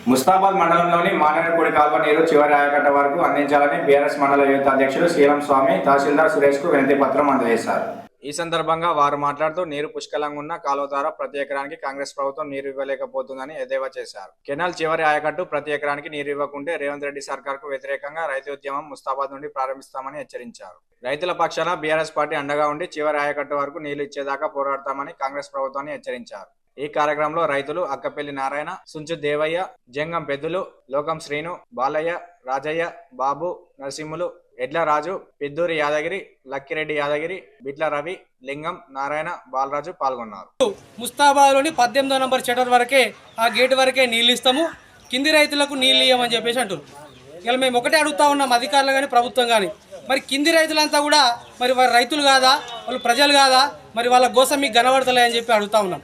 ముస్తాబాద్ మండలంలోని మానేరుపూడి కాల్వ నీరు చివరి ఆయకట్ట వరకు అందించాలని బీఆర్ఎస్ మండల యూత్ అధ్యక్షుడు శ్రీరామ్ స్వామి తహసీల్దార్ సురేష్కు వినతి పత్రం అందజేశారు. ఈ సందర్భంగా వారు మాట్లాడుతూ నీరు పుష్కలంగా ఉన్న కాలువ ద్వారా ప్రతి ఎకరానికి కాంగ్రెస్ ప్రభుత్వం నీరు ఇవ్వలేకపోతుందని ఎద్దేవా చేశారు. కెనాల్ చివరి ఆయకట్టు ప్రతి ఎకరానికి నీరు ఇవ్వకుంటే రేవంత్ రెడ్డి సర్కార్కు వ్యతిరేకంగా రైతు ఉద్యమం ముస్తాబాద్ నుండి ప్రారంభిస్తామని హెచ్చరించారు. రైతుల పక్షాన బీఆర్ఎస్ పార్టీ అండగా ఉండి చివరి ఆయకట్టు వరకు నీళ్లు ఇచ్చేదాకా పోరాడతామని కాంగ్రెస్ ప్రభుత్వాన్ని హెచ్చరించారు. ఈ కార్యక్రమంలో రైతులు అక్కపల్లి నారాయణ, సుంచు దేవయ్య, జంగం పెద్దులు, లోకం శ్రీను, బాలయ్య, రాజయ్య, బాబు, నరసింహులు, ఎడ్ల రాజు, పెద్దూరి యాదగిరి, లక్కిరెడ్డి యాదగిరి, బిట్ల రవి, లింగం, నారాయణ, బాలరాజు పాల్గొన్నారు. ముస్తాబాద్లోని 18వ నంబర్ షటర్ వరకే ఆ గేట్ వరకే నీళ్ళు ఇస్తాము, కింది రైతులకు నీళ్ళు ఇవ్వమని చెప్పేసి అంటారు. ఇలా మేము ఒకటే అడుగుతా ఉన్నాం, అధికారులు కానీ ప్రభుత్వం కానీ, మరి కింది రైతులంతా కూడా మరి వారు రైతులు కాదా, వాళ్ళు ప్రజలు కాదా, మరి వాళ్ళ కోసం మీకు కనబడతలే అని చెప్పి అడుగుతా ఉన్నాం.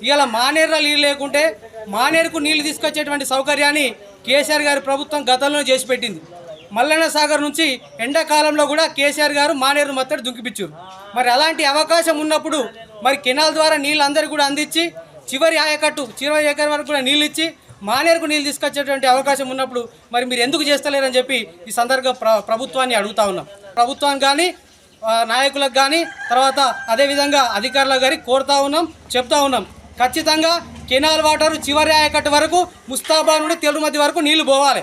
ఇవాళ మానేరులో నీళ్ళు లేకుంటే మానేరుకు నీళ్లు తీసుకొచ్చేటువంటి సౌకర్యాన్ని కేసీఆర్ గారి ప్రభుత్వం గతంలో చేసి పెట్టింది. మల్లన్న సాగర్ నుంచి ఎండాకాలంలో కూడా కేసీఆర్ గారు మానేరు మత్తడి దుంకిపించారు. మరి అలాంటి అవకాశం ఉన్నప్పుడు మరి కెనాల్ ద్వారా నీళ్ళు అందరికీ కూడా అందించి చివరి ఆయకట్టు చివరి ఎకరం వరకు కూడా నీళ్ళు ఇచ్చి మానేరుకు నీళ్ళు తీసుకొచ్చేటువంటి అవకాశం ఉన్నప్పుడు మరి మీరు ఎందుకు చేస్తలేరని చెప్పి ఈ సందర్భంగా ప్రభుత్వాన్ని అడుగుతా ఉన్నాం. ప్రభుత్వానికి కానీ నాయకులకు కానీ తర్వాత అదేవిధంగా అధికారులకు కానీ కోరుతా ఉన్నాం, చెప్తా ఉన్నాం. ఖచ్చితంగా కెనాల్ వాటర్ చివరి ఆయకట్టు వరకు ముస్తాబాద్ నుండి తెలుమతి వరకు నీళ్లు పోవాలి.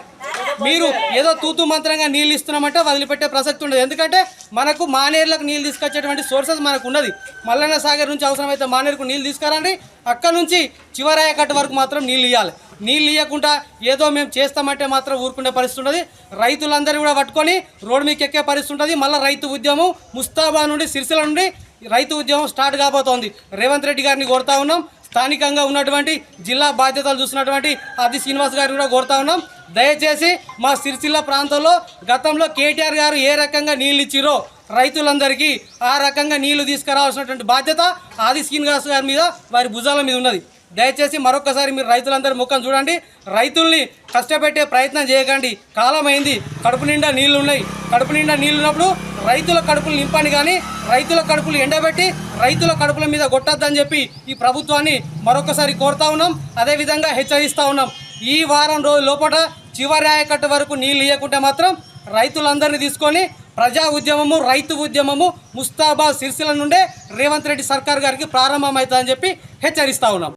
మీరు ఏదో తూతు మంత్రంగా నీళ్ళు ఇస్తున్నామంటే వదిలిపెట్టే ప్రసక్తి ఉండదు. ఎందుకంటే మనకు మానేరులకు నీళ్ళు తీసుకొచ్చేటువంటి సోర్సెస్ మనకు ఉన్నది. మల్లన్న సాగర్ నుంచి అవసరమైతే మానేరుకు నీళ్ళు తీసుకురండి, అక్కడ నుంచి చివరి ఆయకట్టు వరకు మాత్రం నీళ్ళు ఇవ్వాలి. నీళ్ళు ఇవ్వకుండా ఏదో మేము చేస్తామంటే మాత్రం ఊరుకునే పరిస్థితి ఉన్నది. రైతులందరూ కూడా పట్టుకొని రోడ్డు మీకు ఎక్కే పరిస్థితి ఉంటుంది. మళ్ళీ రైతు ఉద్యమం ముస్తాబాద్ నుండి సిరిసిల్ల నుండి రైతు ఉద్యమం స్టార్ట్ కాబోతోంది. రేవంత్ రెడ్డి గారిని కోరుతా ఉన్నాం, స్థానికంగా ఉన్నటువంటి జిల్లా బాధ్యతలు చూసినటువంటి ఆది శ్రీనివాస్ గారిని కూడా కోరుతా ఉన్నాం. దయచేసి మా సిరిసిల్ల ప్రాంతంలో గతంలో కేటీఆర్ గారు ఏ రకంగా నీళ్ళు ఇచ్చిరో రైతులందరికీ ఆ రకంగా నీళ్లు తీసుకురావాల్సినటువంటి బాధ్యత ఆది శ్రీనివాస్ గారి మీద, వారి భుజాల మీద ఉన్నది. దయచేసి మరొకసారి మీరు రైతులందరి ముఖం చూడండి. రైతుల్ని కష్టపెట్టే ప్రయత్నం చేయకండి. కాలమైంది, కడుపు నిండా నీళ్లు ఉన్నాయి. కడుపు నిండా నీళ్ళు ఉన్నప్పుడు రైతుల కడుపులు నింపండి, కానీ రైతుల కడుపులు ఎండబెట్టి రైతుల కడుపుల మీద కొట్టద్దని చెప్పి ఈ ప్రభుత్వాన్ని మరొకసారి కోరుతా ఉన్నాం. అదేవిధంగా హెచ్చరిస్తూ ఉన్నాం. ఈ వారం రోజుల లోపల చివరి ఆయకట్టు వరకు నీళ్ళు ఇవ్వకుంటే మాత్రం రైతులందరినీ తీసుకొని ప్రజా ఉద్యమము, రైతు ఉద్యమము ముస్తాబాద్ సిరిసిల్ల నుండే రేవంత్ రెడ్డి సర్కార్ గారికి ప్రారంభమవుతుందని చెప్పి హెచ్చరిస్తూ ఉన్నాం.